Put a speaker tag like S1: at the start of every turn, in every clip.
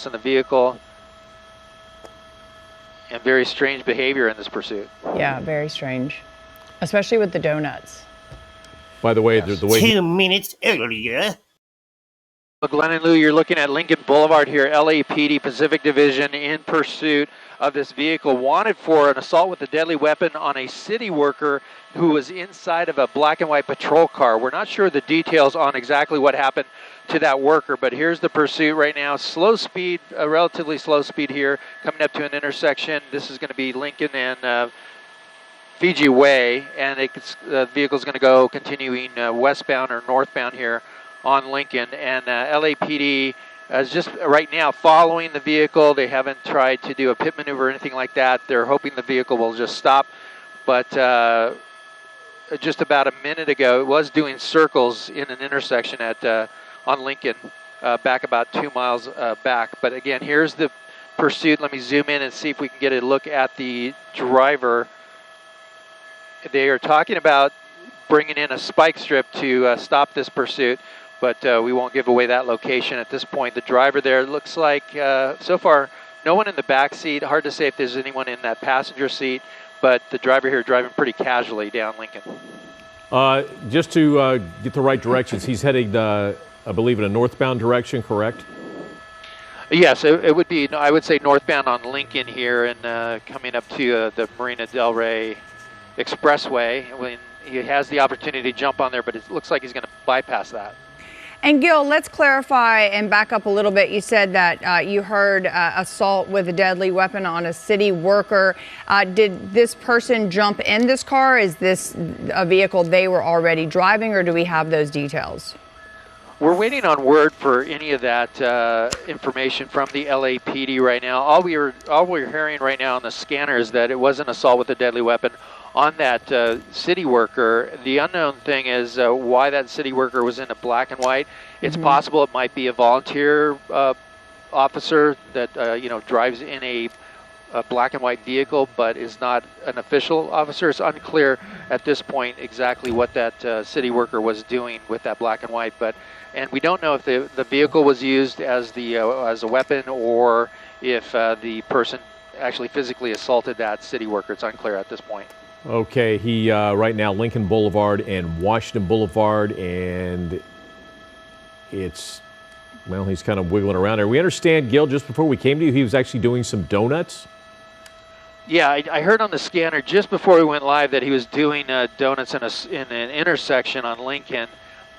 S1: in the vehicle, and very strange behavior in this pursuit.
S2: Yeah, very strange, especially with the donuts.
S3: By the way, the way
S4: 2 minutes earlier.
S1: Glenn and Lou, you're looking at Lincoln Boulevard here, LAPD Pacific Division in pursuit of this vehicle wanted for an assault with a deadly weapon on a city worker who was inside of a black and white patrol car. We're not sure the details on exactly what happened to that worker, but here's the pursuit right now. Slow speed, relatively slow speed here, coming up to an intersection. This is going to be Lincoln and Fiji Way, and the vehicle's going to go continuing westbound or northbound here on Lincoln, and LAPD is just right now following the vehicle. They haven't tried to do a pit maneuver or anything like that. They're hoping the vehicle will just stop, but just about a minute ago, it was doing circles in an intersection at on Lincoln, back about 2 miles back. But again, here's the pursuit. Let me zoom in and see if we can get a look at the driver. They are talking about bringing in a spike strip to stop this pursuit, but we won't give away that location at this point. The driver there looks like, so far, no one in the back seat. Hard to say if there's anyone in that passenger seat, but the driver here driving pretty casually down Lincoln.
S3: just to get the right directions, he's heading, I believe, in a northbound direction, correct?
S1: Yes, it would be, I would say, northbound on Lincoln here and coming up to the Marina Del Rey Expressway. When he has the opportunity to jump on there, but it looks like he's going to bypass that.
S2: And Gil, let's clarify and back up a little bit. You said that you heard assault with a deadly weapon on a city worker. Did this person jump in this car? Is this a vehicle they were already driving, or do we have those details?
S1: We're waiting on word for any of that information from the LAPD right now. All we're hearing right now on the scanner is that it was an assault with a deadly weapon on that city worker. The unknown thing is why that city worker was in a black and white. It's possible it might be a volunteer officer that drives in a black and white vehicle, but is not an official officer. It's unclear at this point exactly what that city worker was doing with that black and white. And we don't know if the vehicle was used as a weapon or if the person actually physically assaulted that city worker. It's unclear at this point.
S3: Okay, he right now Lincoln Boulevard and Washington Boulevard, and it's, well, he's kind of wiggling around there. We understand, Gil, just before we came to you, he was actually doing some donuts.
S1: Yeah, I heard on the scanner just before we went live that he was doing donuts in an intersection on Lincoln,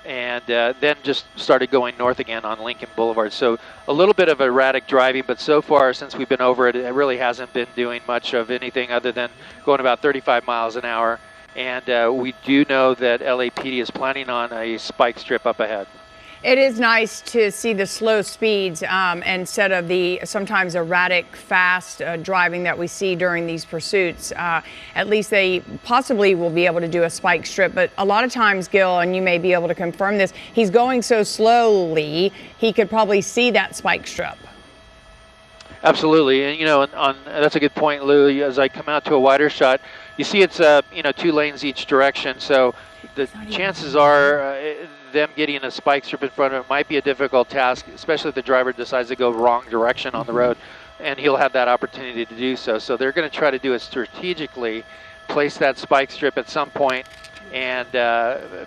S1: and then just started going north again on Lincoln Boulevard. So a little bit of erratic driving, but so far since we've been over it, it really hasn't been doing much of anything other than going about 35 miles an hour. And we do know that LAPD is planning on a spike strip up ahead.
S2: It is nice to see the slow speeds instead of the sometimes erratic, fast driving that we see during these pursuits. At least they possibly will be able to do a spike strip. But a lot of times, Gil, and you may be able to confirm this, he's going so slowly, he could probably see that spike strip.
S1: Absolutely, and that's a good point, Lou. As I come out to a wider shot, you see it's 2 lanes each direction, so the chances are them getting a spike strip in front of it might be a difficult task, especially if the driver decides to go wrong direction on the road, and he'll have that opportunity to do so. So they're going to try to do it strategically, place that spike strip at some point, and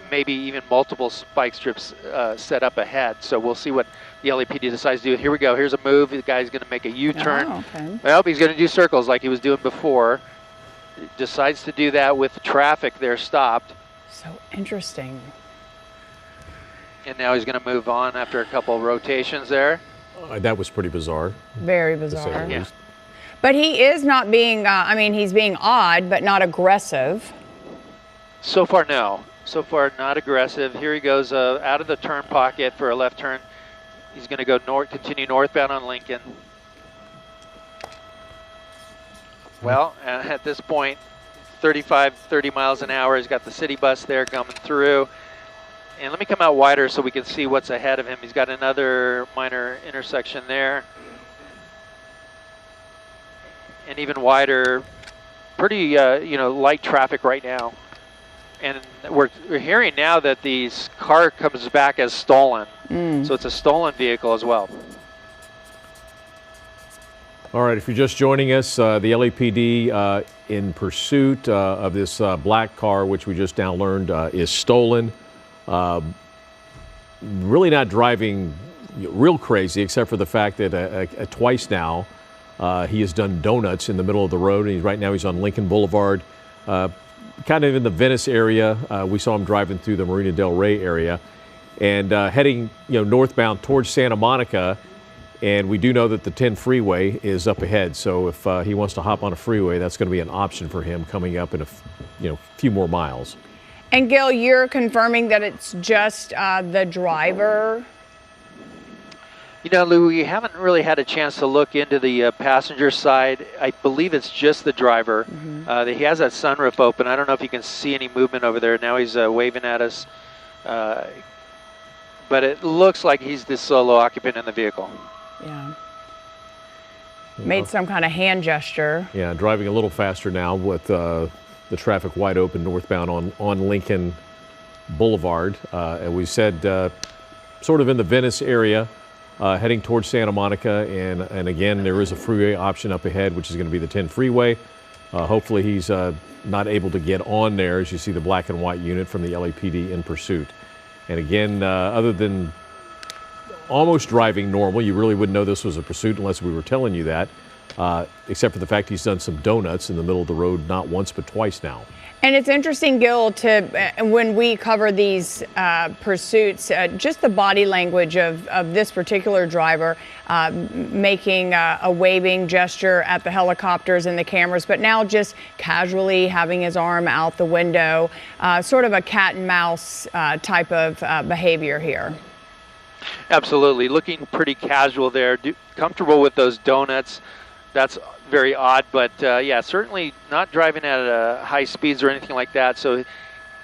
S1: maybe even multiple spike strips set up ahead. So we'll see what the LAPD decides to do. Here we go. Here's a move. The guy's going to make a U-turn.
S2: Oh, okay.
S1: Well, he's going to do circles like he was doing before. Decides to do that with traffic there stopped.
S2: So interesting.
S1: And now he's going to move on after a couple of rotations there.
S3: That was pretty bizarre.
S2: Very
S3: to say
S2: bizarre.
S3: the
S1: Yeah.
S3: least.
S2: But he is not being, he's being odd, but not aggressive.
S1: So far, no. So far, not aggressive. Here he goes out of the turn pocket for a left turn. He's going to go continue northbound on Lincoln. Well, at this point, 30 miles an hour. He's got the city bus there coming through. And let me come out wider so we can see what's ahead of him. He's got another minor intersection there. And even wider, pretty, light traffic right now. And we're hearing now that the car comes back as stolen. So it's a stolen vehicle as well.
S3: All right, if you're just joining us, the LAPD in pursuit of this black car, which we just now learned is stolen. Really not driving real crazy, except for the fact that twice now he has done donuts in the middle of the road. And right now he's on Lincoln Boulevard, kind of in the Venice area. We saw him driving through the Marina del Rey area and heading northbound towards Santa Monica. And we do know that the 10 freeway is up ahead. So if he wants to hop on a freeway, that's going to be an option for him coming up in a few more miles.
S2: And Gil, you're confirming that it's just the driver?
S1: Lou, we haven't really had a chance to look into the passenger side. I believe it's just the driver. He has that sunroof open. I don't know if you can see any movement over there. Now he's waving at us. But it looks like he's the solo occupant in the vehicle.
S2: Yeah. Made some kind of hand gesture.
S3: Yeah, driving a little faster now with the traffic wide open northbound on Lincoln Boulevard. And we said sort of in the Venice area, heading towards Santa Monica. And again, there is a freeway option up ahead, which is going to be the 10 freeway. Hopefully he's not able to get on there, as you see the black and white unit from the LAPD in pursuit. And again, other than almost driving normal, you really wouldn't know this was a pursuit unless we were telling you that, except for the fact he's done some donuts in the middle of the road, not once but twice now.
S2: And it's interesting, Gil, when we cover these pursuits, just the body language of this particular driver, making a waving gesture at the helicopters and the cameras, but now just casually having his arm out the window, sort of a cat and mouse type of behavior here.
S1: Absolutely, looking pretty casual there, comfortable with those donuts. That's very odd, but yeah, certainly not driving at high speeds or anything like that. So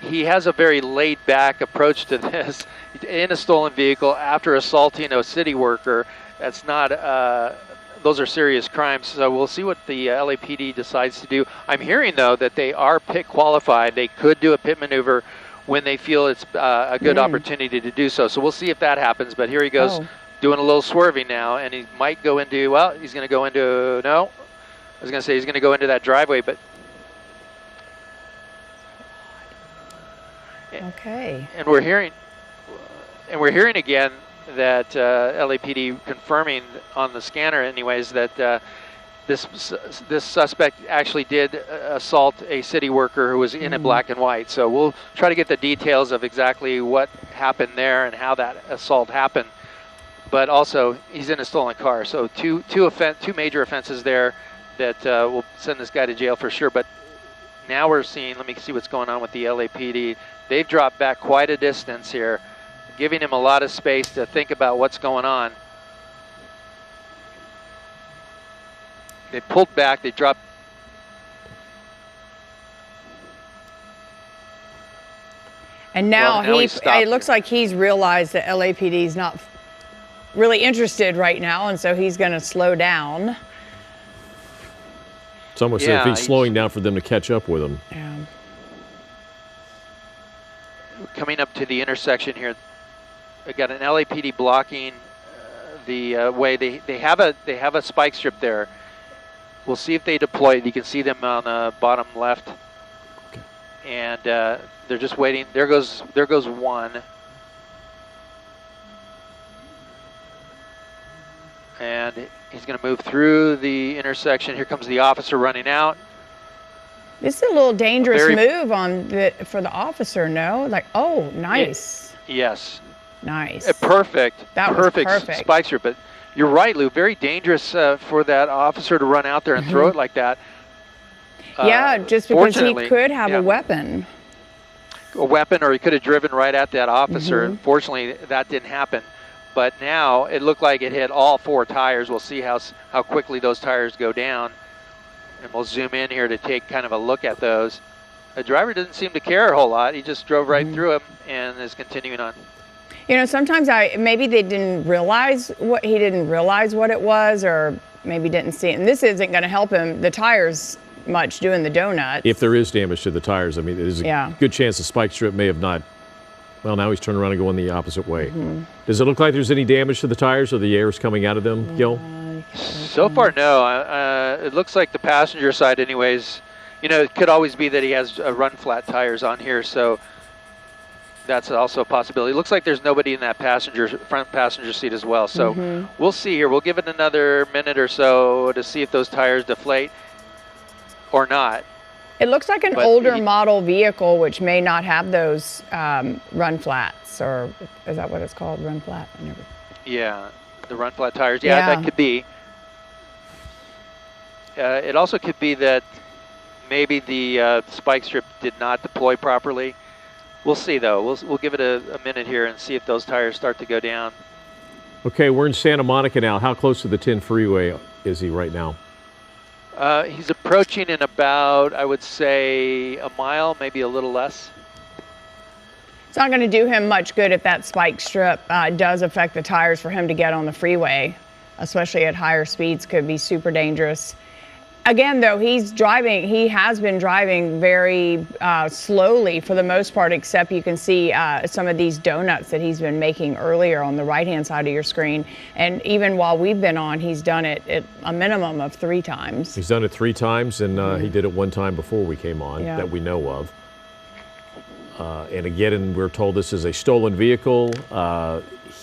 S1: he has a very laid-back approach to this in a stolen vehicle after assaulting a city worker. That's not, those are serious crimes. So we'll see what the LAPD decides to do. I'm hearing, though, that they are pit qualified. They could do a pit maneuver when they feel it's a good opportunity to do so. So we'll see if that happens. But here he goes doing a little swerving now, and he might go into, well, he's going to go into, no, I was going to say he's going to go into that driveway, but.
S2: Okay.
S1: And we're hearing again that LAPD confirming on the scanner anyways that this suspect actually did assault a city worker who was in a black and white. So we'll try to get the details of exactly what happened there and how that assault happened. But also, he's in a stolen car. So two major offenses there that will send this guy to jail for sure. But now we're seeing, let me see what's going on with the LAPD. They've dropped back quite a distance here, giving him a lot of space to think about what's going on. They pulled back, they dropped.
S2: And now,
S1: it
S2: looks like he's realized that LAPD is not really interested right now, and so he's going to slow down.
S3: It's almost as if he's slowing down for them to catch up with him.
S2: Yeah.
S1: Coming up to the intersection here, I got an LAPD blocking the way. They have a spike strip there. We'll see if they deploy it. You can see them on the bottom left.
S3: Okay.
S1: And they're just waiting. There goes one. And he's going to move through the intersection. Here comes the officer running out.
S2: This is a little dangerous move for the officer, no? Like, oh, nice.
S1: Yes.
S2: Nice.
S1: Perfect.
S2: That was perfect.
S1: Spike strip. But you're right, Lou. Very dangerous for that officer to run out there and throw it like that.
S2: Yeah, just because he could have a weapon.
S1: A weapon, or he could have driven right at that officer. Unfortunately, that didn't happen. But now it looked like it hit all four tires. We'll see how quickly those tires go down. And we'll zoom in here to take kind of a look at those. The driver doesn't seem to care a whole lot. He just drove right through him and is continuing on.
S2: You know, sometimes maybe they didn't realize what it was, or maybe didn't see it. And this isn't going to help him, the tires, much doing the donut.
S3: If there is damage to the tires, I mean, there's a good chance the spike strip may have not. Well, now he's turning around and going the opposite way. Does it look like there's any damage to the tires, or the air is coming out of them, Gil?
S1: So far, no. It looks like the passenger side anyways. You know, it could always be that he has run flat tires on here, so that's also a possibility. It looks like there's nobody in that front passenger seat as well. So we'll see here. We'll give it another minute or so to see if those tires deflate or not.
S2: It looks like an older model vehicle, which may not have those run flats, or is that what it's called, run flat?
S1: Yeah, the run flat tires. Yeah, that could be. It also could be that maybe the spike strip did not deploy properly. We'll see, though. We'll give it a minute here and see if those tires start to go down.
S3: Okay, we're in Santa Monica now. How close to the 10 freeway is he right now?
S1: He's approaching in about, I would say, a mile, maybe a little less.
S2: It's not going to do him much good if that spike strip does affect the tires for him to get on the freeway, especially at higher speeds. Could be super dangerous. Again, though, he has been driving very slowly for the most part, except you can see some of these donuts that he's been making earlier on the right-hand side of your screen. And even while we've been on, he's done it at a minimum of 3 times. He's
S3: done it 3 times, and he did it 1 time before we came on that we know of. And again, we're told this is a stolen vehicle.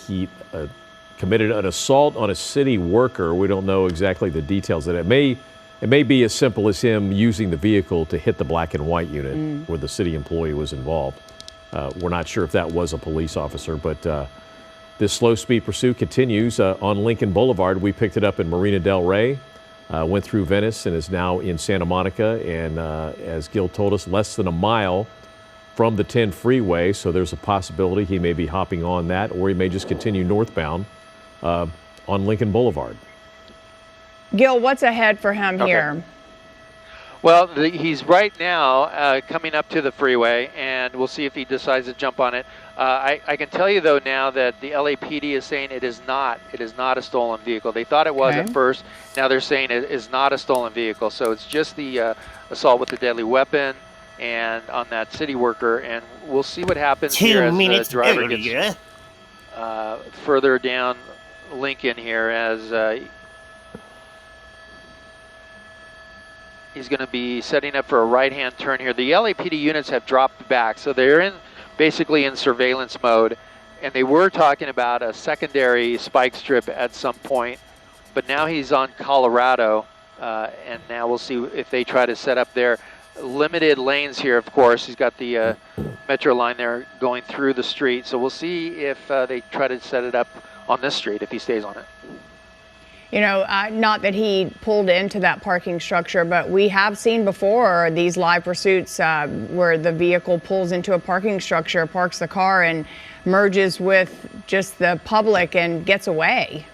S3: He committed an assault on a city worker. We don't know exactly the details of it. It may be as simple as him using the vehicle to hit the black and white unit where the city employee was involved. We're not sure if that was a police officer, but this slow speed pursuit continues on Lincoln Boulevard. We picked it up in Marina del Rey, went through Venice, and is now in Santa Monica. And as Gil told us, less than a mile from the 10 freeway, so there's a possibility he may be hopping on that, or he may just continue northbound on Lincoln Boulevard.
S2: Gil, what's ahead for him here?
S1: Well, he's right now coming up to the freeway, and we'll see if he decides to jump on it. I can tell you, though, now that the LAPD is saying it is not a stolen vehicle. They thought it was at first. Now they're saying it is not a stolen vehicle. So it's just the assault with a deadly weapon and on that city worker, and we'll see what happens here as the driver gets further down Lincoln here as he's going to be setting up for a right-hand turn here. The LAPD units have dropped back, so they're basically in surveillance mode, and they were talking about a secondary spike strip at some point, but now he's on Colorado, and now we'll see if they try to set up their limited lanes here. Of course, he's got the metro line there going through the street, so we'll see if they try to set it up on this street if he stays on it.
S2: You know, not that he pulled into that parking structure, but we have seen before these live pursuits where the vehicle pulls into a parking structure, parks the car, and merges with just the public and gets away.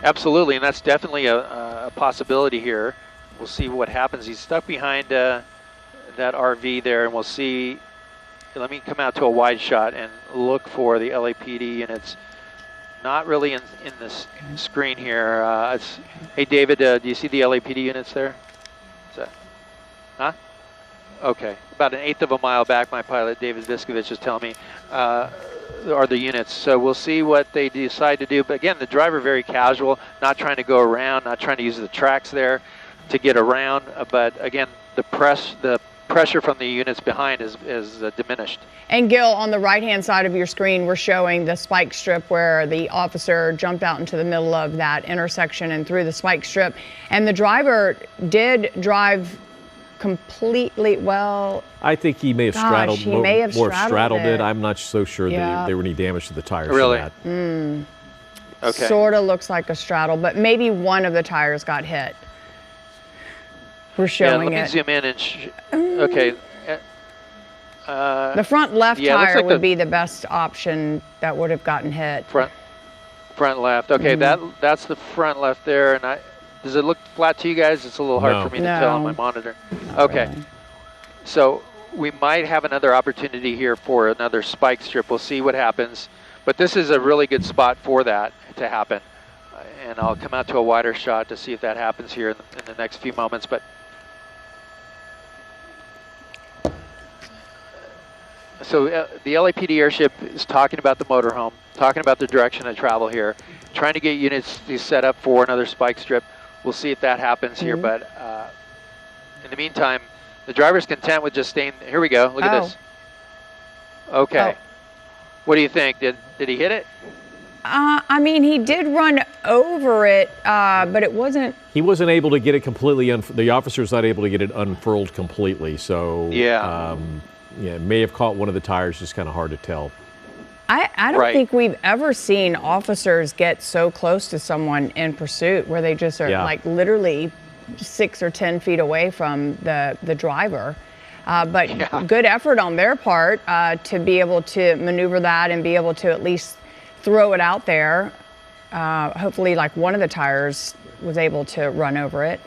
S1: Absolutely, and that's definitely a possibility here. We'll see what happens. He's stuck behind that RV there, and we'll see. Let me come out to a wide shot and look for the LAPD, and it's not really in this screen here. Hey, David, do you see the LAPD units there? Huh? Okay. About 1/8 of a mile back, my pilot, David Viskovich, is telling me, are the units. So we'll see what they decide to do. But again, the driver very casual, not trying to go around, not trying to use the tracks there to get around. But again, the pressure from the units behind is diminished.
S2: And Gil, on the right-hand side of your screen, we're showing the spike strip where the officer jumped out into the middle of that intersection and through the spike strip. And the driver did drive completely well.
S3: I think he may have straddled it. I'm not so sure that there were any damage to the tires.
S1: Really?
S3: From that.
S1: Okay.
S2: Sort of looks like a straddle, but maybe one of the tires got hit. We're showing it.
S1: Let me zoom in and okay.
S2: The front left tire would be the best option that would have gotten hit.
S1: Front left. Okay, that's the front left there. And does it look flat to you guys? It's a little hard for me to tell on my monitor. Okay, so we might have another opportunity here for another spike strip. We'll see what happens. But this is a really good spot for that to happen. And I'll come out to a wider shot to see if that happens here in the next few moments. But So the LAPD airship is talking about the motorhome, talking about the direction of travel here, trying to get units to set up for another spike strip. We'll see if that happens here, but in the meantime, the driver's content with just staying. Here we go. Look at this. Okay.
S2: Oh.
S1: What do you think? Did he hit it?
S2: I mean, he did run over it, but it wasn't.
S3: He wasn't able to get it completely. The officer's not able to get it unfurled completely. So yeah, it may have caught one of the tires. Just kind of hard to tell.
S2: I don't think we've ever seen officers get so close to someone in pursuit where they just are like literally 6 or 10 feet away from the driver. But good effort on their part to be able to maneuver that and be able to at least throw it out there. Hopefully, like one of the tires was able to run over it.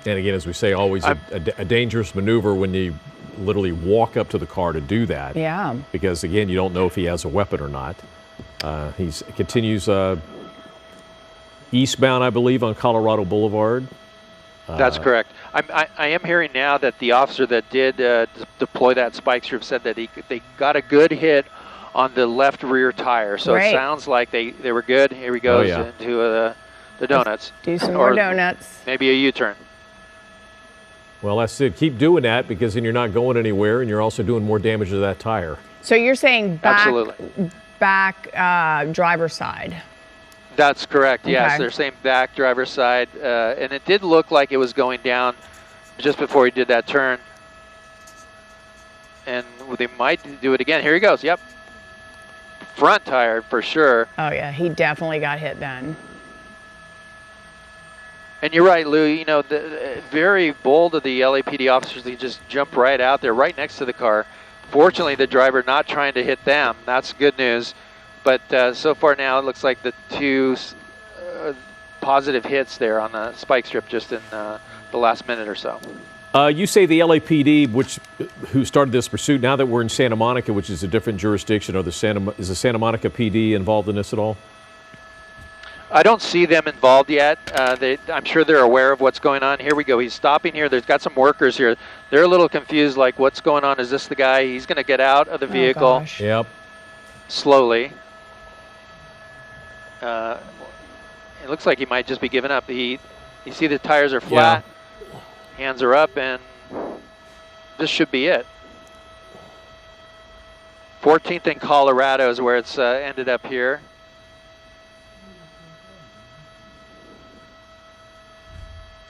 S3: And again, as we say, always a dangerous maneuver when you literally walk up to the car to do that.
S2: Yeah.
S3: Because again, you don't know if he has a weapon or not. He continues eastbound, I believe, on Colorado Boulevard.
S1: That's correct. I am hearing now that the officer that did deploy that spike strip said that they got a good hit on the left rear tire. So it sounds like they were good. Here he goes into the donuts.
S2: Let's do some more donuts.
S1: Maybe a U-turn.
S3: Well, that's it. Keep doing that because then you're not going anywhere and you're also doing more damage to that tire.
S2: So you're saying back driver's side?
S1: That's correct, yes. They're saying back driver's side. And it did look like it was going down just before he did that turn. And they might do it again. Here he goes, yep. Front tire for sure.
S2: Oh, yeah, he definitely got hit then.
S1: And you're right, Lou. You know, very bold of the LAPD officers. They just jump right out there, right next to the car. Fortunately, the driver not trying to hit them. That's good news. But so far now, it looks like the two positive hits there on the spike strip just in the last minute or so.
S3: You say the LAPD, who started this pursuit, now that we're in Santa Monica, which is a different jurisdiction, is the Santa Monica PD involved in this at all?
S1: I don't see them involved yet. I'm sure they're aware of what's going on. Here we go. He's stopping here. There's got some workers here. They're a little confused, like, what's going on? Is this the guy? He's going to get out of the vehicle slowly. It looks like he might just be giving up. You see the tires are flat, hands are up, and this should be it. 14th in Colorado is where it's ended up here.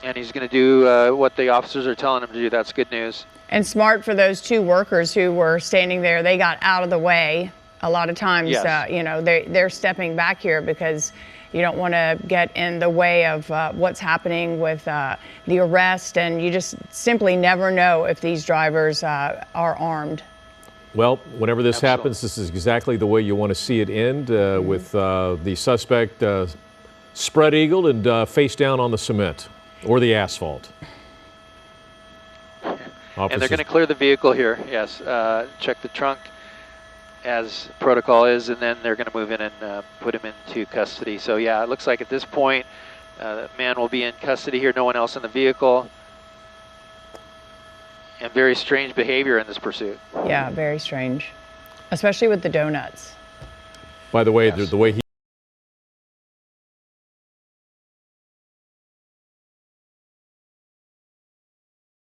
S1: And he's going to do what the officers are telling him to do. That's good news.
S2: And smart for those two workers who were standing there. They got out of the way. A lot of times, you know, they're stepping back here because you don't want to get in the way of what's happening with the arrest. And you just simply never know if these drivers are armed.
S3: Well, whenever this happens, this is exactly the way you want to see it end with the suspect spread eagled and face down on the cement. Or the asphalt.
S1: And they're going to clear the vehicle here, yes. Check the trunk as protocol is, and then they're going to move in and put him into custody. So yeah, it looks like at this point, the man will be in custody here, no one else in the vehicle. And very strange behavior in this pursuit.
S2: Yeah, very strange. Especially with the donuts.
S3: By the way, the way he